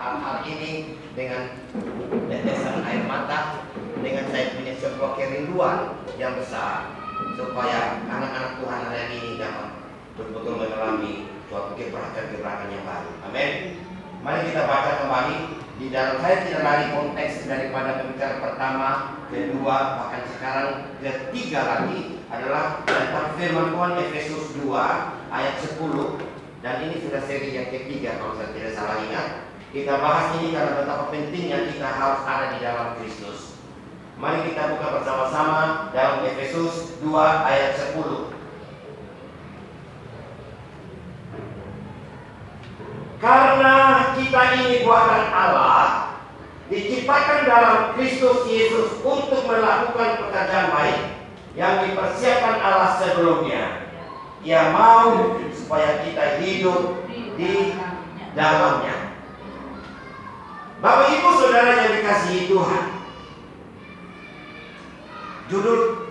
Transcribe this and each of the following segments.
hal-hal ini dengan tetesan air mata, dengan saya punya sebuah kerinduan yang besar supaya anak-anak Tuhan hari ini dapat betul-betul mengalami suatu gebrakan-gebrakan yang baru. Amin. Mari kita baca kembali di dalam, saya tidak lari konteks daripada pembicaraan pertama, kedua, bahkan sekarang ketiga lagi adalah tentang firman Tuhan Efesus 2 ayat 10, dan ini sudah seri yang ketiga kalau saya tidak salah ingat. Kita bahas ini karena betapa pentingnya kita harus ada di dalam Kristus. Mari kita buka bersama-sama dalam Efesus 2 ayat 10. Karena kita ini buatan Allah, diciptakan dalam Kristus Yesus untuk melakukan pekerjaan baik yang dipersiapkan Allah sebelumnya. Ia mau supaya kita hidup di dalamnya. Bapak Ibu Saudara yang dikasihi Tuhan, judul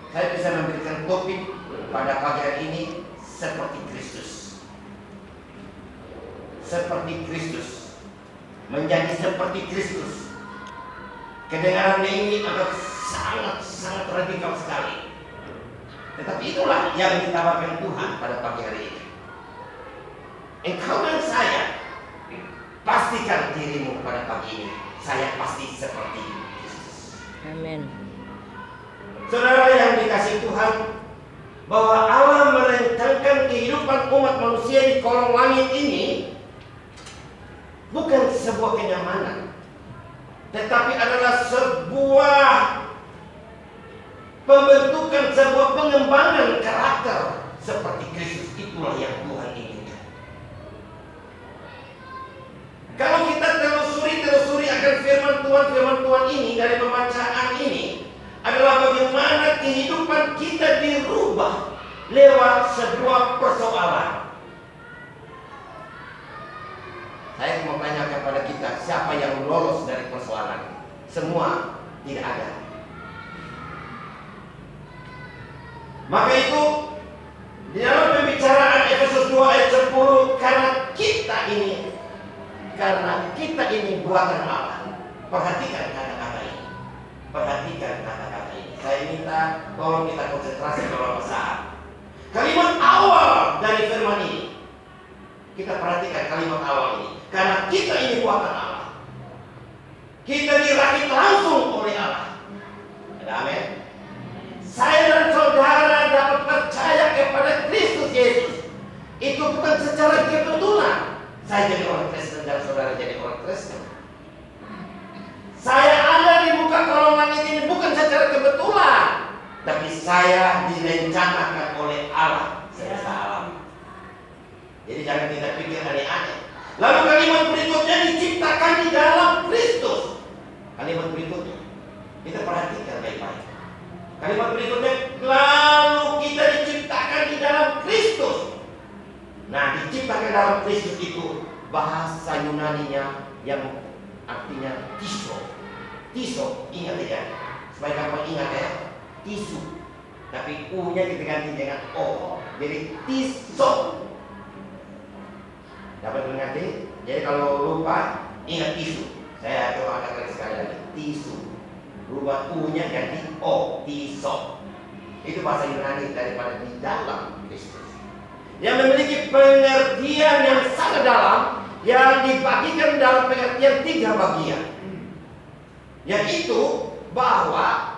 saya bisa memberikan topik pada pagi hari ini, seperti Kristus. Seperti Kristus, menjadi seperti Kristus. Kedengaran ini agak sangat radikal sekali, tetapi itulah yang ditawarkan Tuhan pada pagi hari ini. Engkau dan saya, pastikan dirimu pada pagi ini, saya pasti seperti Kristus. Amin. Saudara yang dikasihi Tuhan, bahwa Allah merencanakan kehidupan umat manusia di kolong langit ini bukan sebuah kenyamanan, tetapi adalah sebuah pembentukan, sebuah pengembangan karakter seperti Kristus. Itulah yang Tuhan inginkan. Kalau kita telusuri akan firman Tuhan ini dari pembacaan ini, adalah bagaimana kehidupan kita dirubah lewat sebuah persoalan. Saya mau tanya kepada kita, siapa yang lolos dari persoalan? Semua tidak ada. Maka itu di dalam pembicaraan Efesus 2 ayat 10, karena kita ini buatan Allah. Perhatikan kata-kata ini. Perhatikan kata-kata ini. Saya minta tolong kita konsentrasi beberapa saat. Kalimat awal dari firman ini, kita perhatikan kalimat awal ini. Karena kita ini buatan Allah. Kita dirakit langsung oleh Allah. Ada amin? Saya dan saudara dapat percaya kepada Kristus Yesus. Itu bukan secara kebetulan. Saya jadi orang Kristen dan saudara jadi orang Kristen. Saya ada di muka kolong langit ini bukan secara kebetulan, tapi saya direncanakan oleh Allah semesta alam. Jadi jangan kita pikir aneh-aneh. Lalu kalimat berikutnya, diciptakan di dalam Kristus. Kalimat berikutnya kita perhatikan baik-baik. Kalimat berikutnya, lalu kita diciptakan di dalam Kristus. Nah, diciptakan dalam Kristus itu bahasa Yunaninya yang artinya tiso. Tiso, ingat ya, supaya kamu ingat ya, tisu. Tapi U-nya kita ganti dengan O. Jadi tiso. Dapat mengerti? Jadi kalau lupa, ingat tisu. Saya coba katakan sekali lagi, tisu. Rubah U-nya ganti O, tiso. Itu bahasa Yunani daripada di dalam Kristus, yang memiliki pengertian yang sangat dalam, yang dibagikan dalam pengertian 3 bagian. Yaitu bahwa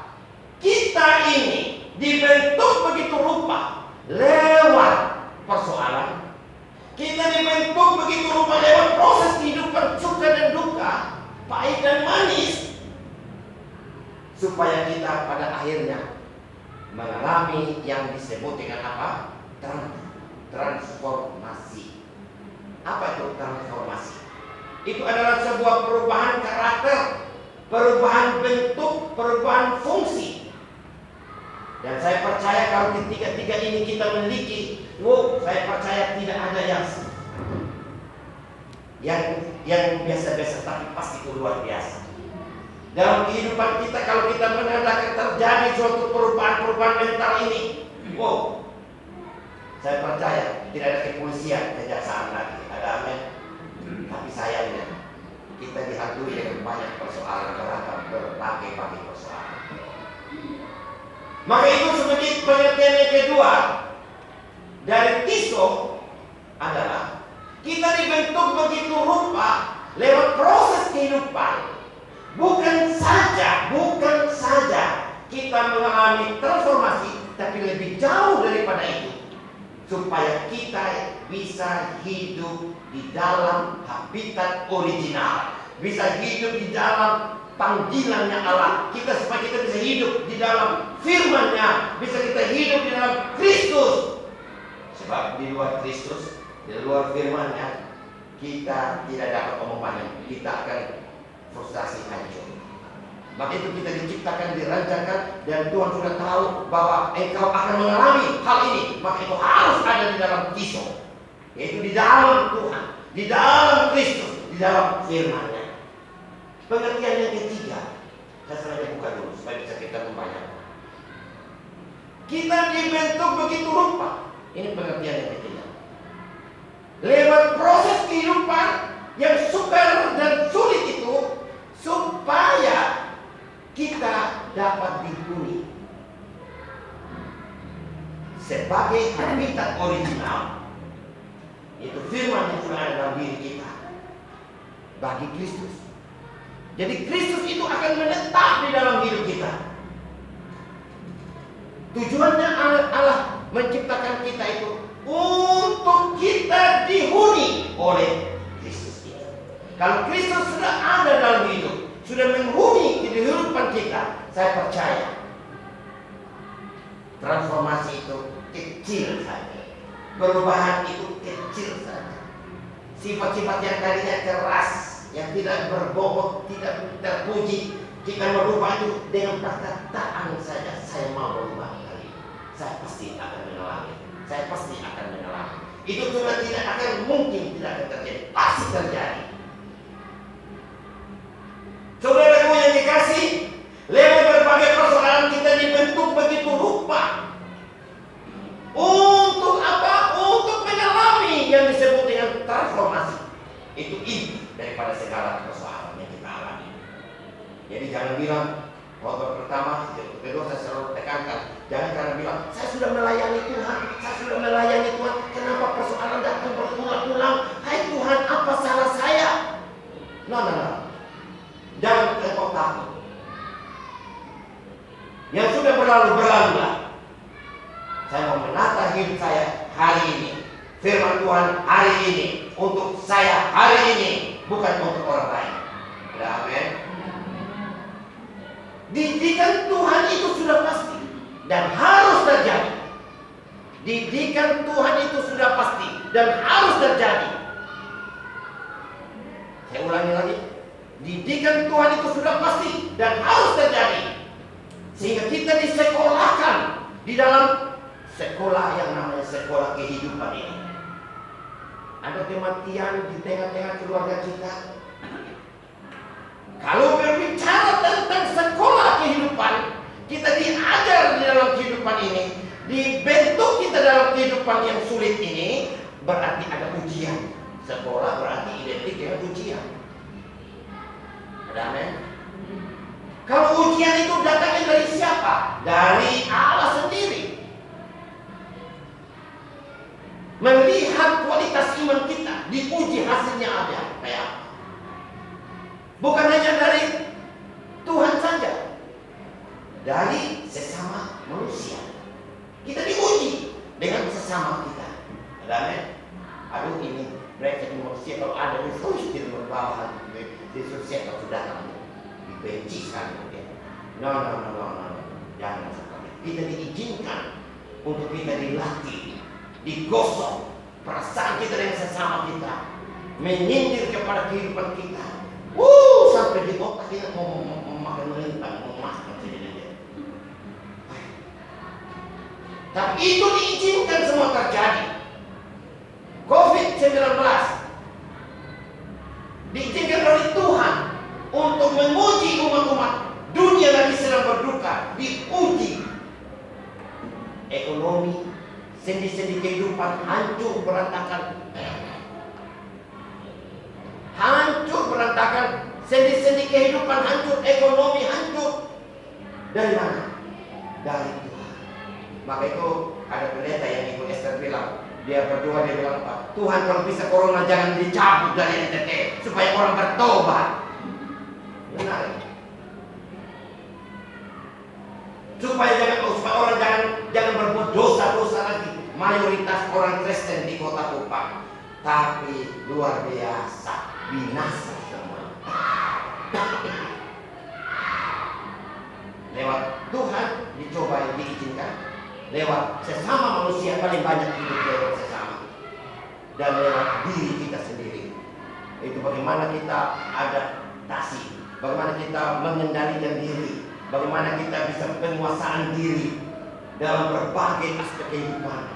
kita ini dibentuk begitu rupa lewat persoalan. Kita dibentuk begitu rupa lewat proses kehidupan suka dan duka, pahit dan manis, supaya kita pada akhirnya mengalami yang disebut dengan apa? Transformasi. Apa itu transformasi? Itu adalah sebuah perubahan karakter, perubahan bentuk, perubahan fungsi. Dan saya percaya kalau ketiga-tiga ini kita memiliki, saya percaya tidak ada yang biasa-biasa, tapi pasti itu luar biasa. Dalam kehidupan kita, kalau kita mengatakan terjadi suatu perubahan-perubahan mental ini, saya percaya tidak ada kepolisian, kejaksaan lagi. Ada amin. Tapi sayangnya dihantui dengan banyak persoalan, berbagai persoalan. Maka itu sebagai pengertian yang kedua dari tiso adalah kita dibentuk begitu rupa lewat proses kehidupan. Bukan saja kita mengalami transformasi, tapi lebih jauh daripada itu, supaya kita bisa hidup di dalam habitat original, bisa hidup di dalam panggilannya Allah. Supaya kita bisa hidup di dalam firman-Nya, bisa kita hidup di dalam Kristus. Sebab di luar Kristus, di luar firman-Nya, kita tidak dapat omong banyak, kita akan frustasi, hancur. Maka itu kita diciptakan, dirancangkan, dan Tuhan sudah tahu bahwa engkau akan mengalami hal ini. Maka itu harus ada di dalam kisah, yaitu di dalam Tuhan, di dalam Kristus, di dalam firman-Nya. Pengertian yang ketiga, saya sengaja buka dulu supaya bisa kita membayangkan. Kita dibentuk begitu rupa. Ini pengertian yang ketiga. Lewat proses kehidupan yang sukar dan sulit itu, supaya kita dapat dihuni sebagai habitat original, itu firman yang sudah ada dalam diri kita bagi Kristus. Jadi Kristus itu akan menetap di dalam hidup kita. Tujuannya Allah menciptakan kita itu untuk kita dihuni oleh Kristus itu. Kalau Kristus sudah ada dalam hidup, sudah menghuni kehidupan kita, saya percaya transformasi itu kecil saja, perubahan itu kecil saja. Sifat-sifat yang tadinya keras, yang tidak berbobot, tidak terpuji, kita merubah itu dengan perkataan saja. Saya mau berubah kali ini, saya pasti akan mengalami, saya pasti akan mengalami. Itu sudah tidak akan mungkin tidak akan terjadi, pasti terjadi. Saudaraku yang dikasih, lewat berbagai persoalan kita dibentuk begitu rupa. Untuk apa? Untuk mengalami yang disebut dengan transformasi. Itu inti daripada segala persoalan yang kita alami. Jadi jangan bilang, waktu pertama, kedua saya selalu tekankan, jangan karena bilang, saya sudah melayani Tuhan, kenapa persoalan datang berulang-ulang? Hai Tuhan, apa salah saya? No. Jangan engkau takut. Yang sudah berlalu-lah. Saya mau menata hidup saya hari ini. Firman Tuhan hari ini untuk saya hari ini, bukan untuk orang lain. Amin. Didikan Tuhan itu sudah pasti dan harus terjadi. Didikan Tuhan itu sudah pasti dan harus terjadi. Saya ulangi lagi. Didikan Tuhan itu sudah pasti dan harus terjadi. Sehingga kita disekolahkan di dalam sekolah yang namanya sekolah kehidupan ini. Ada kematian di tengah-tengah keluarga kita. Kalau berbicara tentang sekolah kehidupan, kita diajar di dalam kehidupan ini, dibentuk kita dalam kehidupan yang sulit ini, berarti ada ujian. Sekolah berarti identik dengan ujian. Amin. Kalau ujian itu datangnya dari siapa? Dari Allah sendiri. Melihat kualitas iman kita, diuji hasilnya ada kayak apa. Bukan hanya dari Tuhan saja, dari sesama manusia. Kita diuji dengan sesama kita. Amin. Aduh ini mereka manusia kalau ada di tidak berbahan. Yesus siapa sudah kamu dibenci sekali mungkin. No. Jangan seperti itu. Kita diizinkan untuk kita dilatih, digosok perasaan kita dengan sesama kita, menyindir kepada kehidupan kita. Sampai di otak kita mau makan melintang, mau makan saja. Tapi itu diizinkan semua terjadi. COVID-19 diizinkan oleh Tuhan untuk menguji umat-umat dunia lagi sedang berduka, diuji. Ekonomi, sendi-sendi kehidupan hancur berantakan. Sendi-sendi kehidupan hancur, ekonomi hancur. Dari mana? Dari Tuhan. Maka itu ada pendeta yang Ibu Esther bilang, dia berdoa, dia bilang apa? Tuhan, kalau bisa corona jangan dicabut dari NTT supaya orang bertobat. Benar. Supaya orang jangan berbuat dosa-dosa lagi. Mayoritas orang Kristen di Kota Kupang, tapi luar biasa, binasa semua. Lewat Tuhan dicoba diizinkan, lewat sesama manusia paling banyak hidup lewat sesama, dan lewat diri kita sendiri. Itu bagaimana kita adaptasi, bagaimana kita mengendalikan diri, bagaimana kita bisa penguasaan diri dalam berbagai aspek kehidupan.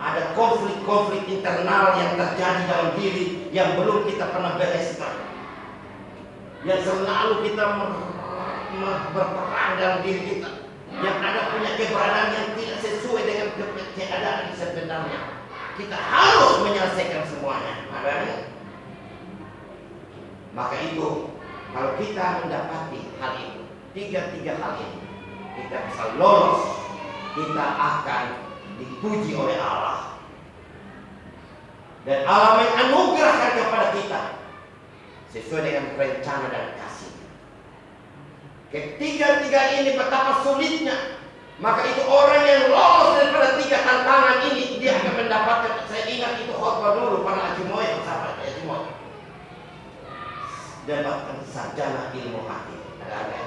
Ada konflik-konflik internal yang terjadi dalam diri yang belum kita pernah bereskan, yang selalu kita berperang dalam diri kita, yang ada punya keberadaan yang tidak sesuai dengan keadaan sebenarnya. Kita harus menyelesaikan semuanya. Adanya. Maka itu, kalau kita mendapati hal itu, tiga hal ini, kita bisa lolos, kita akan dipuji oleh Allah, dan Allah menganugerahkan kepada kita sesuai dengan rencana dan kasih. Ketiga ini betapa sulitnya, maka itu orang yang lolos daripada tiga tantangan ini, dia akan mendapatkan. Saya ingat itu khotbah dulu pada Haji Moy, sahabat Haji Moy, dapatkan sarjana ilmu hati. Ada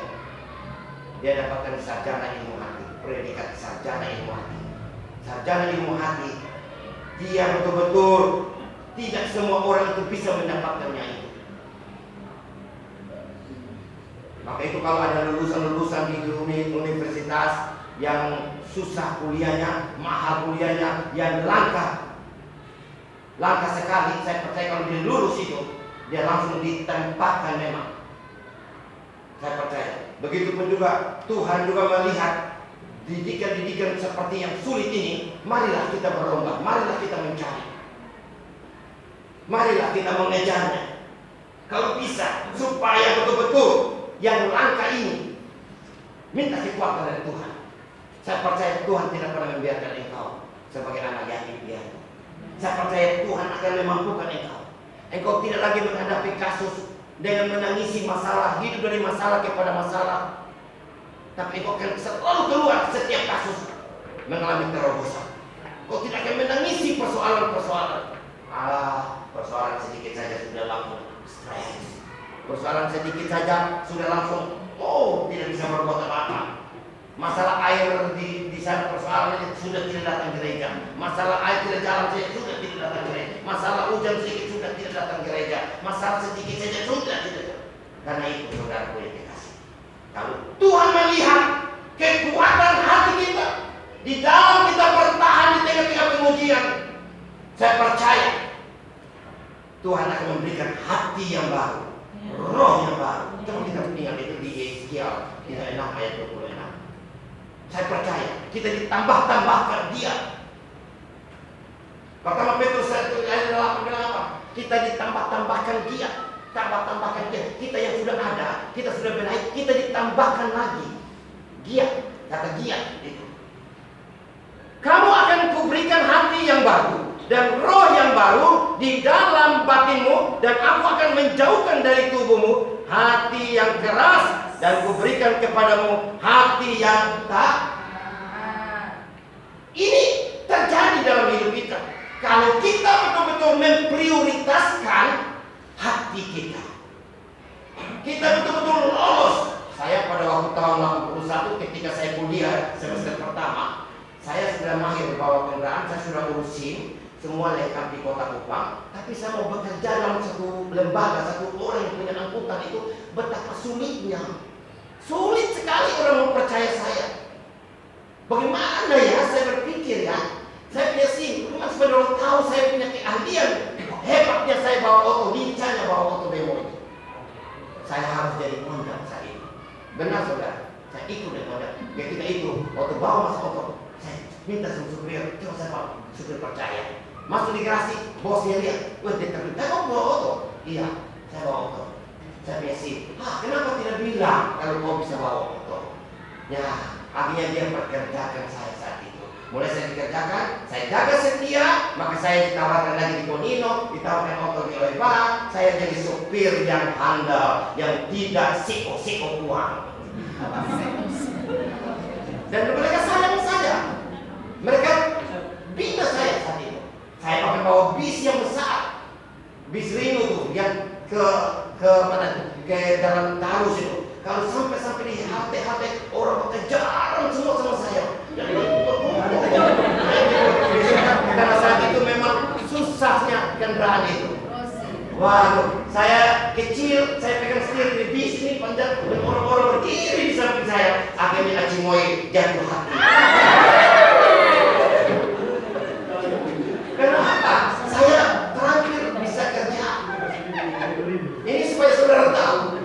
dia dapatkan sarjana ilmu hati, predikat sarjana ilmu hati. Sarjana ilmu hati, dia betul-betul tidak semua orang itu bisa mendapatkannya itu. Maka itu kalau ada lulusan-lulusan di universitas yang susah kuliahnya, mahal kuliahnya, yang langka sekali, saya percaya kalau dia lulus itu, dia langsung ditempatkan memang. Saya percaya. Begitupun juga Tuhan juga melihat didikan-didikan seperti yang sulit ini. Marilah kita berlomba, marilah kita mencari, marilah kita mengejarnya. Kalau bisa, supaya betul-betul yang langka ini minta kekuatan dari Tuhan. Saya percaya Tuhan tidak pernah membiarkan engkau sebagai anak yatim piatu. Saya percaya Tuhan akan memampukan engkau. Engkau tidak lagi menghadapi kasus dengan menangisi masalah, hidup dari masalah kepada masalah, tapi engkau akan selalu keluar setiap kasus mengalami terobosan. Kau tidak akan menangisi persoalan-persoalan. Persoalan sedikit saja sudah langsung stres. Persoalan sedikit saja sudah langsung, tidak bisa berbuat apa-apa. Masalah air di sana persoalannya sudah tidak datang gereja. Masalah air tidak jalan saja sudah tidak datang gereja. Masalah hujan sedikit sudah tidak datang gereja. Masalah sedikit saja sudah tidak. Karena itu saudaraku yang dikasih, kalau Tuhan melihat kekuatan hati kita di dalam kita bertahan di tengah-tengah pengujian, saya percaya Tuhan akan memberikan hati yang baru, roh yang baru. Coba kita ingat itu di Yeskiel 6 ayat 26. Saya percaya kita ditambah-tambahkan Dia. Pertama Petrus 1 ayat 8 bilang apa? Kita ditambah-tambahkan Dia. Tambah-tambahkan Dia. Kita yang sudah ada, kita sudah benaik, kita ditambahkan lagi. Dia, kata Dia itu. Kamu akan kuberikan hati yang baru dan roh yang baru di dalam batinmu, dan aku akan menjauhkan dari tubuhmu hati yang keras, dan kuberikan kepadamu hati yang tak. Ini terjadi dalam hidup kita kalau kita betul-betul memprioritaskan hati kita. Kita betul-betul lolos. Saya pada waktu tahun 81 ketika saya kuliah semester pertama, saya sudah mahir bawa kendaraan, saya sudah urusin semua lengkap di Kota Kupang, tapi saya mau bekerja dalam satu lembaga, satu orang yang punya angkutan itu, betapa sulitnya. Sulit sekali orang mau percaya saya. Bagaimana ya, saya berpikir ya, saya punya SIM, cuma sebenarnya tahu saya punya keahlian. Hebatnya saya bawa oto, lincahnya bawa oto demo itu. Saya harus jadi kondak saya ini. Benar saudara, saya ikut dengan kondak. Ya kita itu, oto bawa masuk oto. Saya minta sama supir, coba saya bawa, supir percaya. Masuk di garasi, bosnya lihat, wah dia terlihat, kamu bawa oto? Iya, saya bawa oto. Saya biasa, kenapa tidak bilang kalau kau bisa bawa motor? Ya, akhirnya dia pekerjakan saya saat itu. Mulai saya dikerjakan, saya jaga setia, maka saya ditawarkan lagi di Bonino, ditawarkan motor di Oiba. Saya jadi sopir yang handal, yang tidak siko-siko uang. Dan mereka sayang saya. Mereka bina saya saat itu. Saya akan bawa bis yang besar, bis Rino tuh, yang ke mana tuh? Ke dalam Tarus itu. Kalau sampai di halte orang kejaran semua sama saya. Jadi karena saat itu memang susahnya kendaraan itu. Waduh, saya kecil, saya pegang setir di bis ini panjang, dan orang-orang berdiri di samping saya. Akhirnya Acimoy jatuh hati. Kenapa? Saya terakhir bisa kerja. Ini supaya saudara tahu.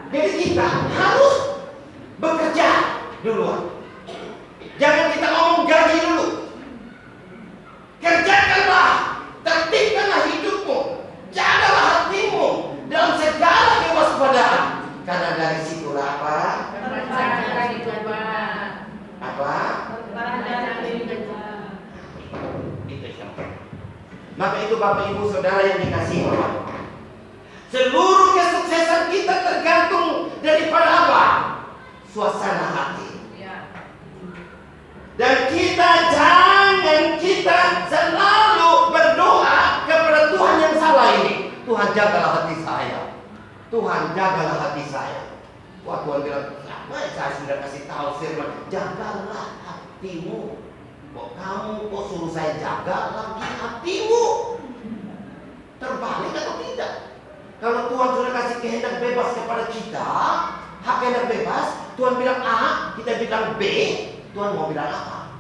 Jadi kita harus bekerja duluan. Jangan kita ngomong gaji dulu. Kerjakanlah, tertibkanlah hidupmu, jagalah hatimu dalam segala kewaspadaan. Karena dari situlah apa? Itu yang penting. Maka itu Bapak Ibu Saudara yang dikasihi Allah. Seluruh kesuksesan kita tergantung daripada apa? Suasana hati. Dan kita selalu berdoa kepada Tuhan yang salah ini. Tuhan jagalah hati saya. Tuhan jagalah hati saya. Wah, Tuhan bilang, saya sudah kasih tahu firman, jagalah hatimu. Kamu kok suruh saya jaga lagi hatimu? Terbalik atau tidak? Kalau Tuhan sudah kasih kehendak bebas kepada kita, hak kehendak bebas, Tuhan bilang A, kita bilang B, Tuhan mau bilang apa?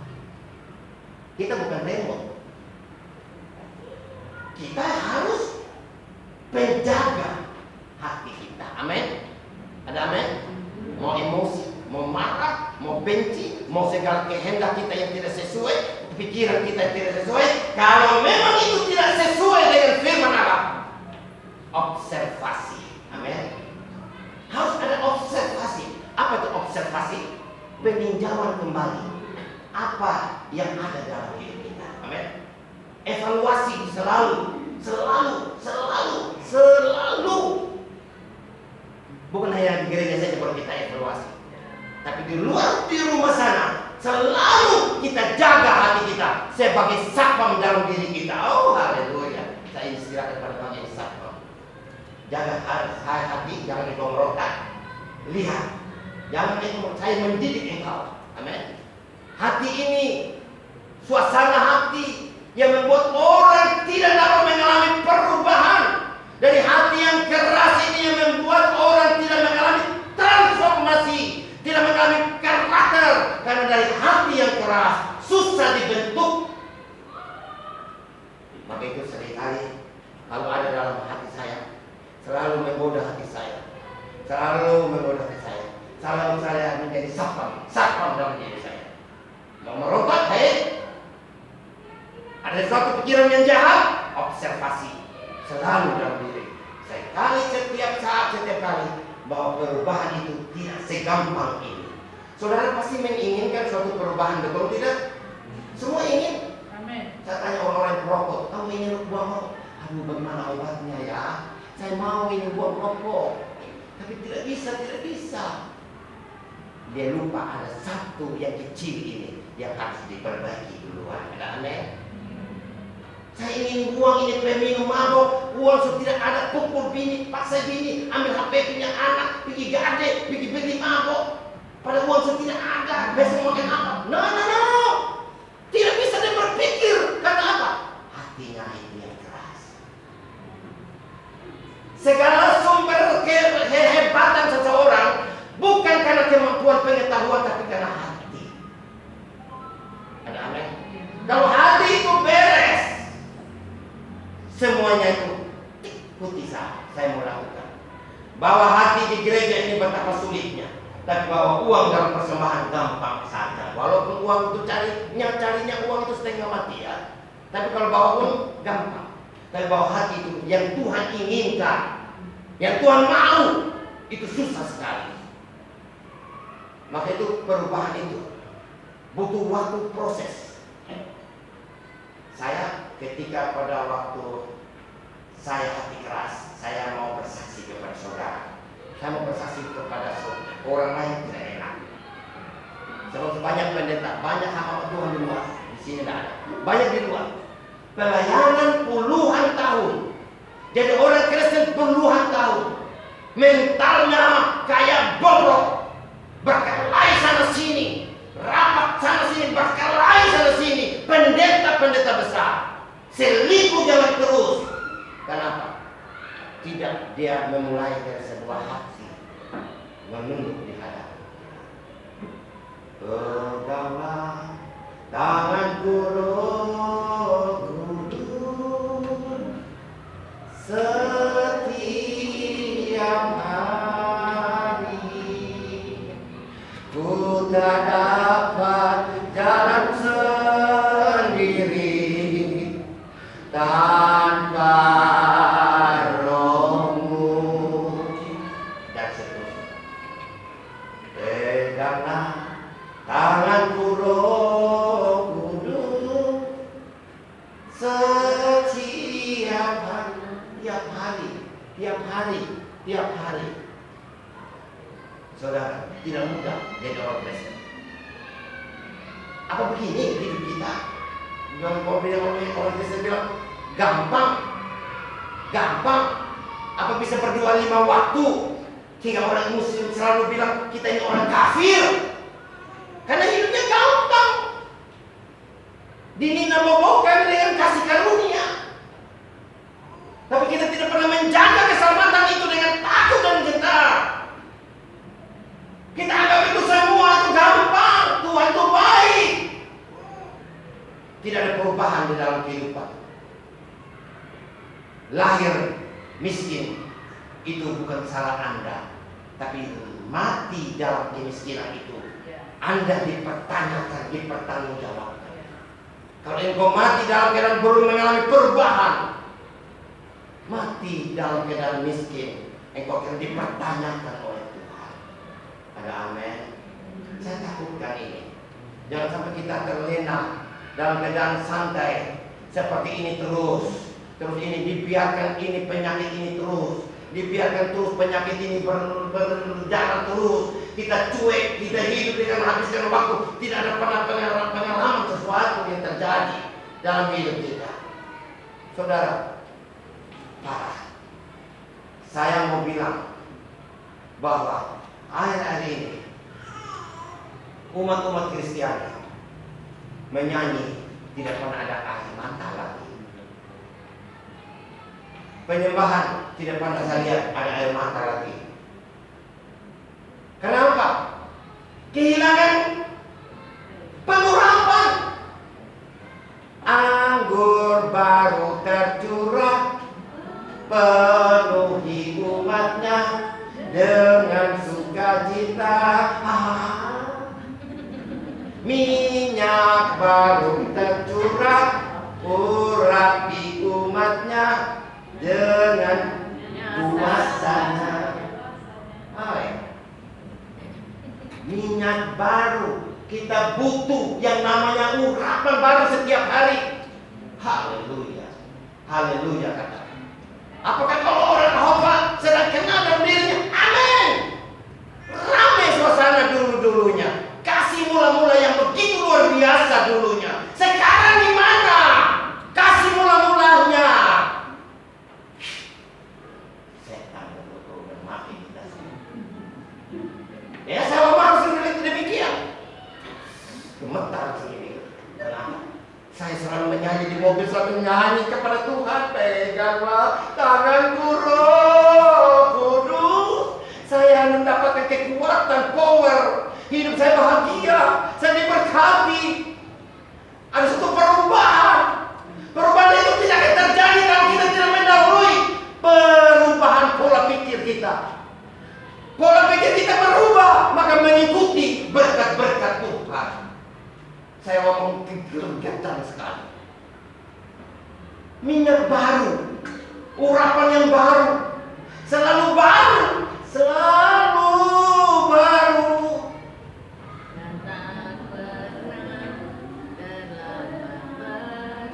Kita bukan remote. Kita harus menjaga hati kita. Amin. Ada amin? Mau emosi, mau marah, mau benci, mau segala kehendak kita yang tidak sesuai, pikiran kita yang tidak sesuai. Kalau memang itu tidak sesuai dengan firman Allah, observasi. Amin. Harus ada observasi. Apa itu observasi? Peninjauan kembali apa yang ada dalam hidup kita. Amin. Evaluasi selalu. Bukan hanya di gereja saja baru kita evaluasi, tapi di rumah sana selalu kita jaga hati kita sebagai satpam dalam diri kita. Oh haleluya. Saya istirahat pada bagian satpam. Jaga hati, jangan dibongkar. Lihat, jangan saya mendidik engkau. Amin. Hati ini suasana hati yang membuat orang tidak dapat mengalami perubahan. Dari hati yang keras ini yang membuat orang tidak mengalami transformasi, tidak mengalami karakter. Karena dari hati yang keras susah dibentuk. Maka itu seringkali kalau ada dalam hati saya, selalu menggoda hati saya, selalu saya menjadi satpam dalam diri saya. Mau merontak, ada suatu pikiran yang jahat, observasi selalu dalam diri. Setiap kali bahwa perubahan itu tidak segampang ini. Saudara pasti menginginkan suatu perubahan, betul tidak? Semua ingin. Amin. Saya tanya orang-orang yang perokok, kamu ingin buang rokok? Aduh, bagaimana obatnya ya? Saya mau ini buang rokok, tapi tidak bisa. Dia lupa ada satu yang kecil ini yang harus diperbaiki duluan. Ada aneh? Saya ingin buang ini peminum mabok, uang sudah tidak ada, pukul bini, paksa bini, ambil HP punya anak, pergi gade, pergi beli mabok. Pada uang sudah tidak ada, besok makan apa? No. Tidak bisa dia berpikir, karena apa? Hatinya itu yang keras. Segala sumber kehebatan seseorang bukan karena kemampuan pengetahuan, tapi karena hati. Ada amin? Kalau hati itu beres, semuanya itu ikuti saya mau lakukan. Bawa hati di gereja ini betapa sulitnya, tapi bawa uang dalam persembahan gampang saja. Walaupun uang itu carinya uang itu setengah mati ya. Tapi kalau bawa uang gampang. Tapi bawa hati itu yang Tuhan inginkan, Yang Tuhan mau itu susah sekali. Maka itu perubahan itu butuh waktu proses. Saya ketika pada waktu saya hati keras, saya mau bersaksi kepada saudara. Saya mau bersaksi kepada orang lain tidak enak. Sebab banyak pendeta, banyak hamba Tuhan di luar. Di sini tidak ada. Banyak di luar. Pelayanan puluhan tahun. Jadi orang Kristen puluhan tahun. Mentalnya kayak bobrok. Berkelahi sana sini. Rapat sana sini. Berkelahi sana sini. Pendeta-pendeta besar. Selingkuh jalan terus. Kenapa? Tidak dia memulai dari sebuah hati. Menunduk di hadapan. Peganglah tanganku Roh Kudus setiap hari. Ku tak dapat jalan sendiri tanpa Roh-Mu. Dan seterusnya. Peganglah tanganku Roh Kudus setiap hari, tiap hari. Saudara, tidak mudah jadi orang Kristen. Apa begini hidup kita? Kalau orang Kristen bilang gampang. Apa bisa berdua 5 waktu? Hingga orang Muslim selalu bilang kita ini orang kafir. Karena hidupnya gampang. Dininabobokan dengan kasih karunia. Tapi kita tidak pernah menjaga keselamatan itu dengan takut dan gentar. Kita anggap itu semua itu gampang. Tuhan itu baik. Tidak ada perubahan di dalam kehidupan. Lahir miskin itu bukan salah Anda, tapi mati dalam kemiskinan itu Anda dipertanggungjawabkan. Kalau engkau mati dalam keadaan belum mengalami perubahan, mati dalam keadaan miskin, engkau akan dipertanyakan oleh Tuhan. Ada amin. Saya takutkan ini. Jangan sampai kita terlena dalam keadaan santai seperti ini terus ini dibiarkan, ini penyakit ini terus dibiarkan terus, penyakit ini berjalan terus. Kita cuek, kita hidup dengan habiskan waktu, tidak ada pengalaman sesuatu yang terjadi dalam hidup kita. Saudara, parah. Saya mau bilang bahwa akhir-akhir ini umat-umat Kristiani menyanyi tidak pernah ada air mata lagi. Penyembahan tidak pernah saya lihat ada air mata lagi. Kenapa? Kehilangan pengurapan. Anggur baru tercurah, penuhi umatnya dengan sukacita. Minyak baru tercurah, urapi umatnya dengan kuasanya. Minyak baru, kita butuh yang namanya urapan baru setiap hari. Haleluya, haleluya kata. Apakah kalau orang khotbah sedang kenal dalam dirinya? Amin. Ramai suasana dulu-dulunya. Kasih mula-mula yang begitu luar biasa dulunya. Sekarang di mana kasih mula-mulanya? Setan betul mati kita semua. Ya, saya harus demikian. Gemetar sini. Kenapa? Saya selalu menyanyi di mobil, selalu menyanyi kepada Tuhan. Peganglah tanganku Roh Kudus. Saya mendapatkan kekuatan, power. Hidup saya bahagia, saya diberkati. Ada satu perubahan. Perubahan itu tidak akan terjadi kalau kita tidak mendahului perubahan pola pikir kita. Pola pikir kita berubah, maka mengikuti berkat-berkat Tuhan. Saya ngomong geregetan sekali. Minyak baru, urapan yang baru. Selalu baru. Selalu baru.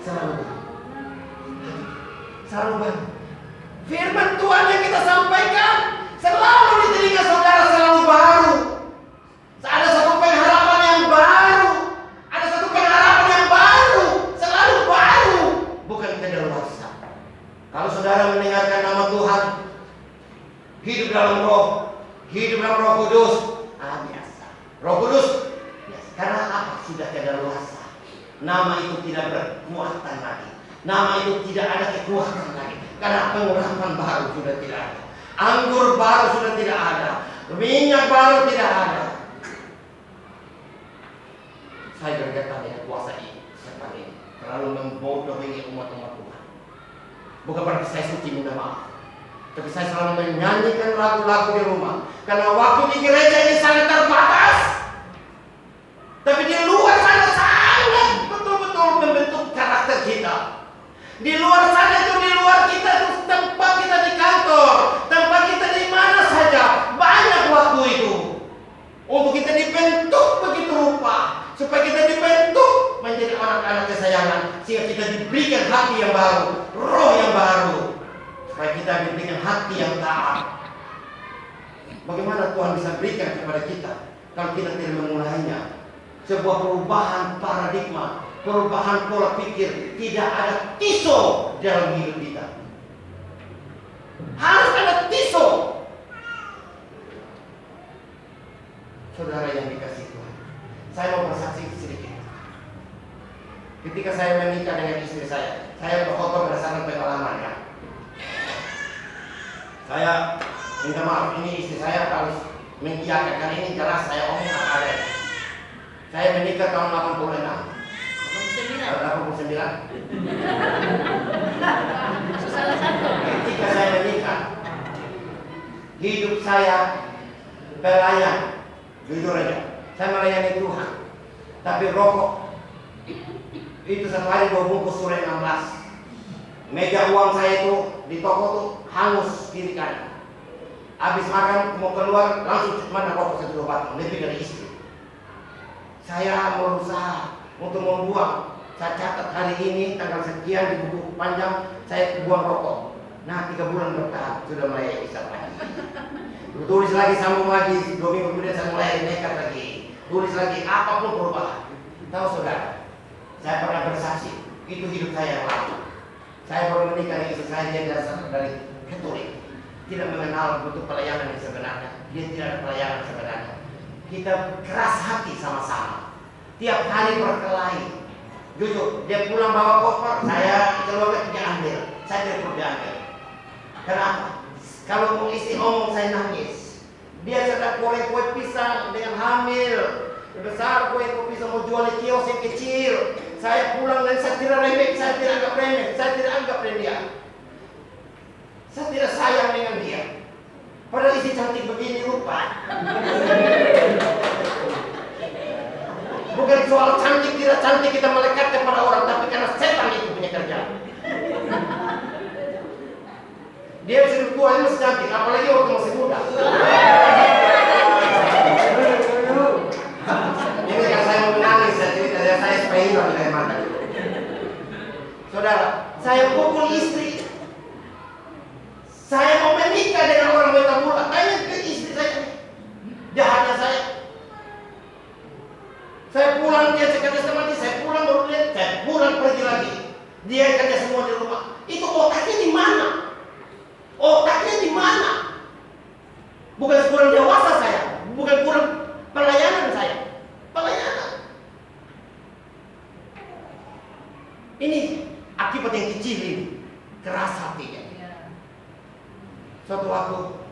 Selalu baru. Selalu baru. Firman Tuhan yang kita sampaikan selalu di telinga saudara selalu baru. Ada satu pengharapan yang baru. Ada satu pengharapan yang baru. Selalu baru. Bukan kedaluarsa. Kalau saudara mendengarkan nama Tuhan, hidup dalam roh, hidup dalam Roh Kudus, biasa. Roh Kudus, biasa. Karena apa? Sudah kedaluarsa. Nama itu tidak berkekuatan lagi. Nama itu tidak ada kekuatan lagi. Karena pengurapan baru sudah tidak ada. Anggur baru sudah tidak ada. Minyak baru tidak ada. Saya berkata dengan kuasa ini, setan ini terlalu membodohi umat-umat Tuhan. Bukan berarti saya suci minta maaf, tapi saya selalu menyanyikan lagu-lagu di rumah. Karena waktu di gereja ini sangat terbatas. Tapi di luar sana sangat betul-betul membentuk karakter kita. Di luar sana itu, di luar kita itu, tempat kita di kantor, tempat kita di mana saja, banyak waktu itu untuk kita dibentuk begitu rupa, supaya kita dibentuk menjadi anak-anak kesayangan, sehingga kita diberikan hati yang baru, roh yang baru, supaya kita diberikan hati yang taat. Bagaimana Tuhan bisa berikan kepada kita kalau kita tidak memulainya? Sebuah perubahan paradigma, perubahan pola pikir. Tidak ada tiso dalam hidup kita. Harus ada tiso. Saudara yang dikasih Tuhan, saya mau bersaksi sedikit. Ketika saya menikah dengan istri saya berkhotbah berdasarkan pengalaman ya. Saya minta maaf, ini istri saya harus mengiyakan, karena ini jelas saya omong ada. Saya menikah tahun 86. 89. Salah satu. Ketika saya menikah, hidup saya pelayan, jujur aja. Saya melayani Tuhan, tapi rokok itu satu hari 2 bungkus Sura 16. Meja uang saya itu di toko tuh hangus kiri kanan. Habis makan mau keluar langsung mana rokok 1 batang, lebih dari istri. Saya berusaha untuk membuang. Saya catat hari ini tanggal sekian di buku panjang saya buang rokok. Nah 3 bulan bertahan sudah mulai isap lagi. Tulis lagi, sambung lagi, 2 minggu kemudian saya mulai nekat lagi. Tulis lagi, apapun perubahan. Tahu saudara, saya pernah bersaksi, itu hidup saya yang lalu. Saya baru menikah dengan istri saya, dia dasar dari Katolik, tidak mengenal bentuk pelayanan yang sebenarnya. Dia tidak ada pelayanan sebenarnya. Kita keras hati sama-sama. Tiap hari berkelahi. Jujur, dia pulang bawa koper, saya keluarga tidak ambil. Saya tidak perlu diambil. Kenapa? Kalau mau istri ngomong saya nangis. Dia sedang goreng kue pisang dengan hamil. Besar kue pisang mau jual di kios yang kecil. Saya pulang dan saya tidak remeh, saya tidak anggap remeh, saya tidak anggap dia. Saya tidak sayang dengan dia. Padahal istri cantik begini rupa. Bukan soal cantik tidak cantik kita melekat kepada orang, tapi karena setan itu punya kerjaan. Dia masih tua, dia masih cantik, apalagi waktu masih muda. Ini yang saya mau menangis, saya cerita saya supaya hilang dari mata. Saudara, saya pukul istri. Saya mau menikah dengan orang metabula. Tanya ke istri saya, jahatnya saya. Saya pulang, dia kerja sama dia, saya pulang baru lihat, saya pulang pergi lagi. Dia kerja semua di rumah. Itu otaknya di mana? Otaknya di mana? Bukan kurang dewasa saya, bukan kurang pelayanan saya. Pelayanan. Ini akibat yang kecil ini, keras hatinya. Suatu waktu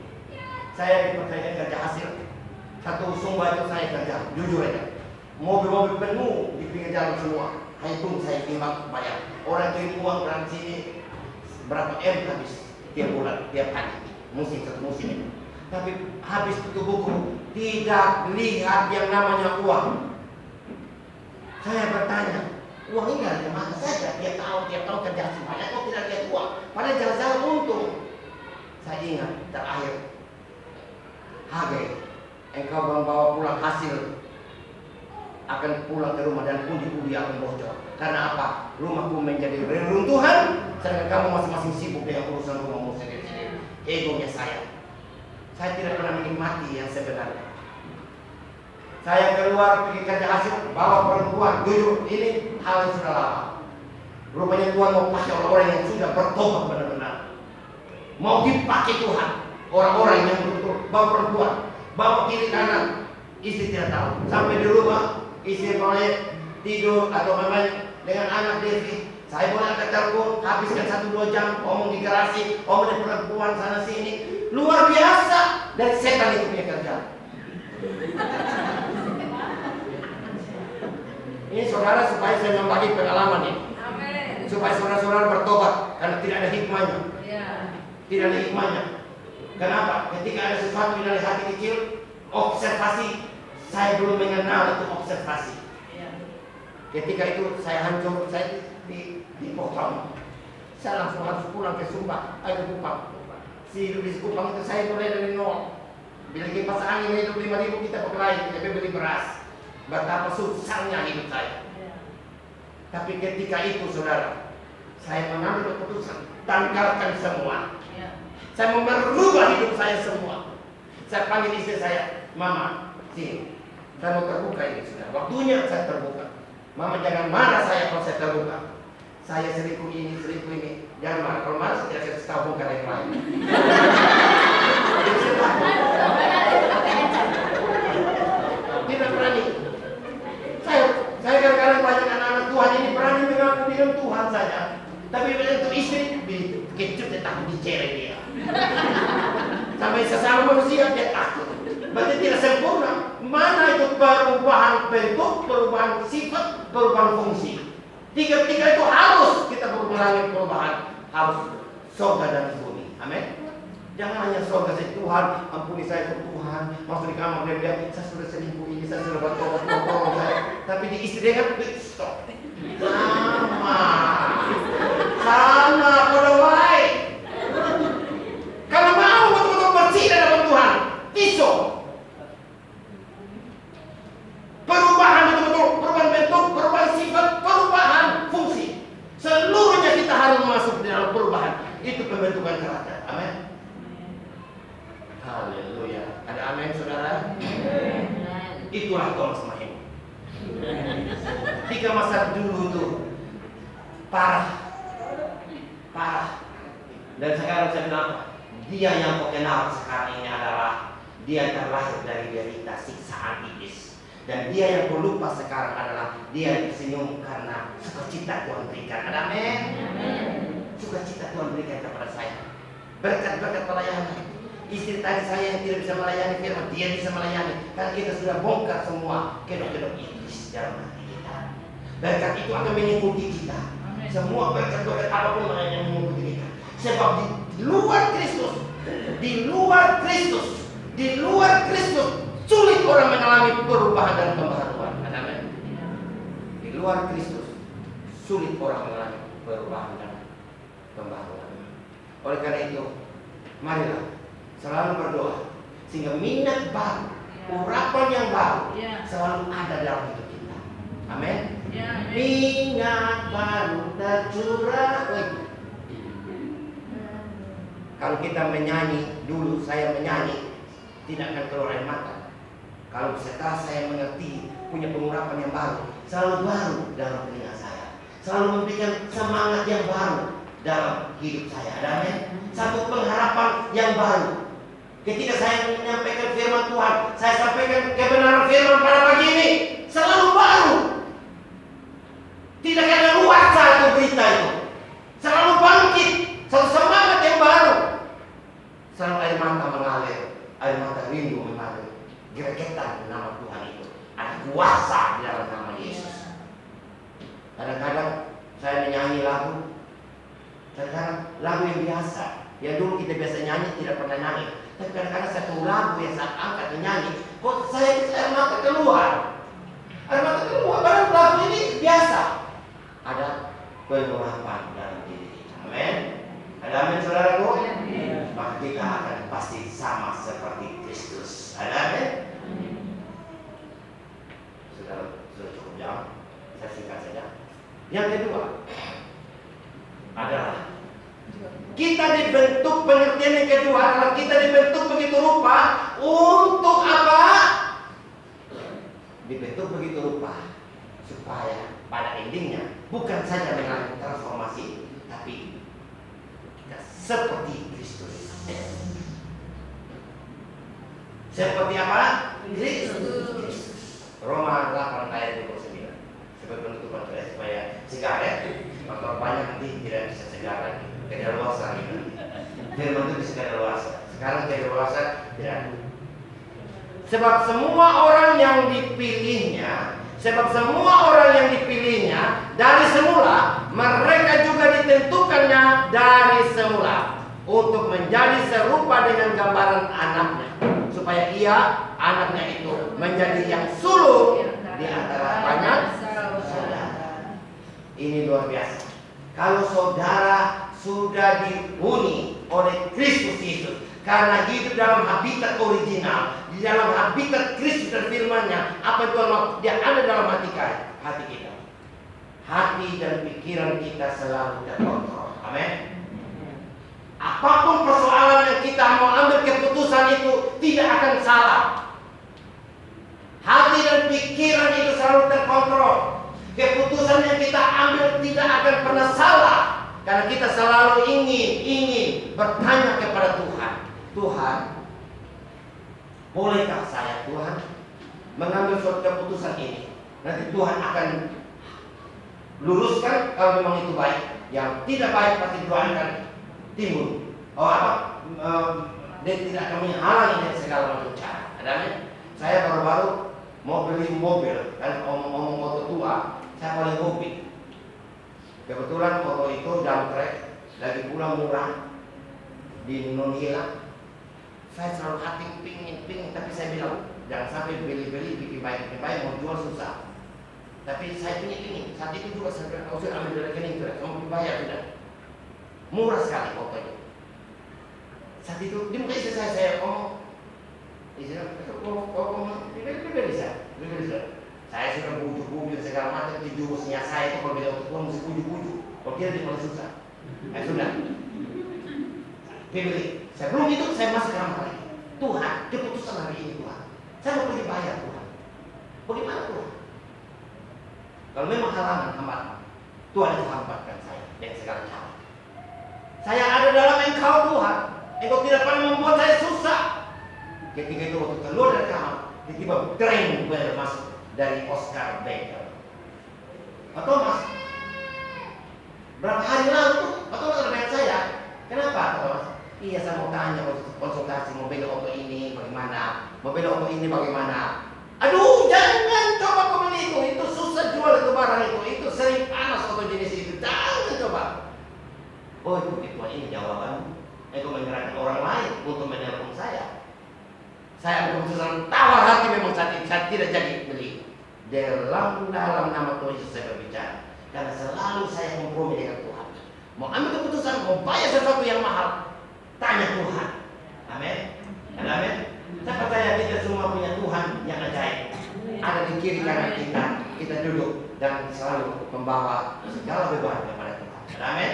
saya dipercaya kerja hasil. Satu sumba itu saya kerja, jujur aja. Mobil-mobil penuh di pinggir jalan semua. Hitung saya timbang bayar. Orang kirim uang dari sini berapa M habis tiap bulan, tiap hari, satu musim itu. Tapi habis tutup buku tidak lihat yang namanya uang. Saya bertanya, uang ini dari mana saja? Tiap tahun kerja sebanyak kok tidak lihat uang. Padahal jalan-jalan untung. Saya ingat terakhir, Hagai, engkau membawa pulang hasil, akan pulang ke rumah dan pundi-pundi akan bocor. Karena apa? Rumahku menjadi reruntuhan, sedangkan kamu masing-masing sibuk dengan urusan rumahmu sendiri-sendiri. Egonya saya tidak pernah menikmati yang sebenarnya. Saya keluar pergi kerja hasil, bawa perempuan, duduk, ini hal yang sudah lama. Rupanya Tuhan mau pakai orang-orang yang sudah bertobat benar-benar. Mau dipakai Tuhan. Orang-orang yang betul-betul bawa perempuan, bawa kiri kanan, istri tidak tahu. Sampai di rumah, istri boleh tidur atau memang dengan anak Devi. Saya boleh angkat telepon, habiskan 1-2 jam, ngomong di garasi, ngomong dengan perempuan sana sini. Luar biasa. Dan setan itu punya kerjaan. Ini saudara supaya saya membagi pengalaman ini. Amin. Supaya saudara-saudara bertobat karena tidak ada hikmahnya. Ya. Tidak ada hikmahnya. Kenapa? Ketika ada sesuatu di dalam hati kecil, observasi, saya belum mengenal itu observasi. Ya. Ketika itu saya hancur, saya dipotong. Saya langsung harus pulang ke Sumba, ke Kupang. Si hidup di Kupang itu saya mulai dari nol. Bila kipas angin hidup 5.000 kita berkelahi, kita beli beras. Betapa susahnya hidup saya. Ya. Tapi ketika itu saudara, saya mengambil keputusan, tanggalkan semua. Ya. Saya mau merubah hidup saya semua. Saya panggil istri saya, Mama, sini. Saya mau terbuka ini sudah. Waktunya saya terbuka. Mama jangan marah saya kalau saya terbuka. Saya selingkuh ini. Jangan marah. Kalau marah saya tidak kasih tahu bukan yang lain. Tidak berani. Saya kadang-kadang banyak anak-anak Tuhan ini berani mengaku dengan Tuhan saja. Tapi begitu istri dikecut dia takut dicerek dia. Sampai sesama manusia dia takut. Berarti tidak sempurna. Mana itu perubahan bentuk, perubahan sifat, perubahan fungsi. Tiga-tiga itu harus kita mengalami perubahan. Harus surga dan bumi. Amin. Jangan hanya surga saja. Tuhan ampuni saya ke Tuhan. Masuk di kamar dia bilang saya sudah selingkuh ini, saya sudah bertobat, tolong saya. Tapi di istri dia kan stop. Sama pada baik. Kalau mau betul-betul bersih di hadapan Tuhan, tiso. Perubahan betul-betul, perubahan bentuk, perubahan sifat, perubahan fungsi. Seluruhnya kita harus masuk di dalam perubahan. Itu pembentukan karakter. Amin. Haleluya. Ada amin saudara? Itulah Thomas Mahim. Tiga masa dulu itu parah. Dan sekarang saya bilang apa? Dia yang kau kenal sekarang ini adalah dia terlahir dari derita siksaan iblis. Dan dia yang kau lupa sekarang adalah dia tersenyum karena sukacita Tuhan berikan. Ada amin? Sukacita Tuhan berikan kepada saya. Berkat-berkat pelayanan. Istri tadi saya yang tidak bisa melayani firman, dia bisa melayani. Karena kita sudah bongkar semua kedok-kedok iblis dalam hati kita. Berkat itu akan mengikuti kita. Semua berkat-berkat apapun yang mengikuti kita. Sebab di luar Kristus, sulit orang mengalami perubahan dan pembaharuan. Amin. Di luar Kristus, sulit orang mengalami perubahan dan pembaharuan. Oleh karena itu, marilah selalu berdoa sehingga minat baru, urapan yang baru selalu ada dalam hidup kita. Amin. Minat baru tercurah. Kalau kita menyanyi, dulu saya menyanyi tidak akan keluar air mata. Kalau setelah saya mengerti punya pengurapan yang baru, selalu baru dalam telinga saya, selalu memberikan semangat yang baru dalam hidup saya. Amin. Satu pengharapan yang baru. Ketika saya menyampaikan firman Tuhan, saya sampaikan kebenaran firman pada pagi ini, selalu baru. Tidak ada luas satu berita itu. Selalu bangkit, selalu semangat yang baru. Selalu air mata mengalir, air mata rindu mengalir. Gregetan nama Tuhan itu. Ada kuasa di dalam nama Yesus. Kadang-kadang saya menyanyi lagu, kadang-kadang lagu yang biasa. Yang dulu kita biasa nyanyi, tidak pernah nyanyi. Tapi kadang-kadang saya tahu lagu yang saya angkat menyanyi, kok saya air mata keluar. Air mata keluar, padahal lagu ini biasa. Ada pengurapan dalam diri kita. Amin. Ada amin saudaraku. Maka kita akan pasti sama seperti Kristus. Amin. Sudah cukup jauh. Saya singkat saja. Yang kedua adalah kita dibentuk, pengertian yang kedua adalah kita dibentuk begitu rupa untuk apa? Dibentuk begitu rupa supaya pada endingnya bukan saja mengalami transformasi, tapi kita seperti Kristus. Seperti apa? Kristus. Roma 8 ayat 29. Sebagai penutupan supaya segar kalau banyak nanti tidak bisa segar lagi. Kedaluarsa lagi. Firman itu bisa kedaluarsa. Sekarang kedaluarsa tidak. Sebab semua orang yang dipilihnya, dari semula, mereka juga ditentukannya dari semula untuk menjadi serupa dengan gambaran anaknya, supaya anaknya itu menjadi yang sulung di antara banyak saudara. Ini luar biasa. Kalau saudara sudah dihuni oleh Kristus Yesus, karena hidup dalam habitat original, di dalam habitat Kristus dan firman-Nya, apa itu dia ada dalam hati kita. Hati dan pikiran kita selalu terkontrol. Amin. Apapun persoalan yang kita mau ambil keputusan itu tidak akan salah. Hati dan pikiran itu selalu terkontrol. Keputusan yang kita ambil tidak akan pernah salah, karena kita selalu ingin bertanya kepada Tuhan. Tuhan, bolehkah saya Tuhan mengambil suatu keputusan ini? Nanti Tuhan akan luruskan kalau memang itu baik. Yang tidak baik pasti Tuhan akan timbul. Dia tidak akan menghalangi dengan segala macam cara. Adanya, saya baru-baru mau beli mobil, kan ngomong motor tua, saya paling hobi. Kebetulan motor itu dump track, lagi pula murah di Nonhila. Saya selalu hati pingin, tapi saya bilang jangan sampai beli-beli bikin baik, mau jual susah. Tapi saya pingin. Saat itu juga saya bilang, kau sudah ambil dari rekening sudah, kamu bayar sudah. Murah sekali pokoknya. Saat itu di muka istri saya ngomong, bisa. Saya sudah bujuk-bujuk segala macam, di jurusnya saya itu kalau beli auto tua mesti bujuk-bujuk. Kalau tidak dia paling susah. Sudah. Beli. Sebelum itu saya masih ramah lagi. Tuhan, keputusan hari ini Tuhan. Saya mau pergi bayar Tuhan. Bagaimana Tuhan? Kalau memang halangan hambatan, Tuhan itu hambatkan saya dengan segala cara. Saya ada dalam Engkau Tuhan. Engkau tidak pernah membuat saya susah. Ketika itu waktu keluar dari kamar, tiba-tiba tren masuk dari Oscar Baker. Pak Thomas, berapa hari lalu tuh Pak Thomas ada dengan saya. Kenapa Pak Thomas? Iya, saya mau tanya konsultasi mau beli auto ini bagaimana? Aduh, jangan coba kau beli itu susah jual itu barang itu sering panas auto jenis itu, jangan coba. Oh itu ini jawaban. Aku menyerahkan orang lain untuk menelpon saya. Saya berkeputusan tawar hati memang saya tidak jadi beli. Dalam nama Tuhan Yesus saya berbicara, karena selalu saya kompromi dengan Tuhan. Mau ambil keputusan, mau bayar sesuatu yang mahal, tanya Tuhan. Amin. Amin. Saya percaya kita semua punya Tuhan yang ajaib. Ada di kiri kanan kita duduk dan selalu membawa segala beban kepada Tuhan. Amin.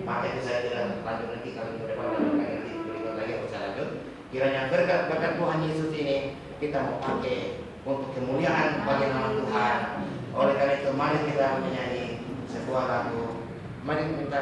Maka itu saya tidak lanjut nanti kalau ke depan nanti berikut lagi aku saya lanjut. Kiranya berkat Tuhan Yesus ini kita mau pakai untuk kemuliaan bagi nama Tuhan. Oleh karena itu mari kita menyanyi sebuah lagu. Mari kita